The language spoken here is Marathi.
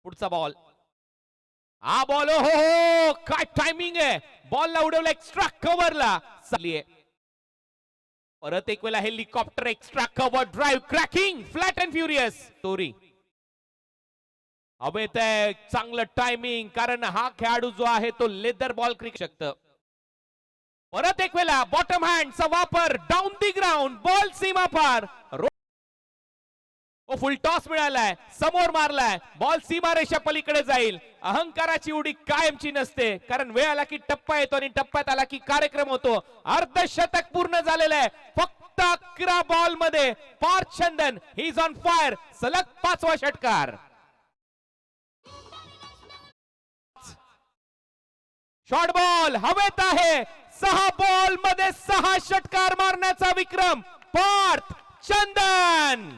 पुढचा बॉल, हा बॉल हो हो काय टायमिंग आहे, बॉलला उडवला एक्स्ट्रा कव्हरला चालली आहे. परत एक वेळा helicopter extra cover drive cracking flat and furious story. हवेत आहे चांगलं टायमिंग, कारण हा खेळाडू जो आहे तो लेदर बॉल क्रिक शकतं. परत एक वेळा बॉटम हँडचा वापर, डाऊन दी ग्राउंड, बॉल सीमा पार, फुल टॉस मिळालाय, समोर मारलाय, बॉल सीमारेषा पलीकडे जाईल. अहंकाराची उडी कायमची नसते, कारण वेळ आला की टप्पा येतो आणि टप्प्यात आला की कार्यक्रम होतो. अर्धशतक पूर्ण झालेलं आहे फक्त 11 बॉल मध्ये. पार्थ चंदन ही इज ऑन फायर, सलग 5वा षटकार. शॉर्ट बॉल हवेत आहे, 6 बॉल मध्ये 6 षटकार मारण्याचा विक्रम पार्थ चंदन.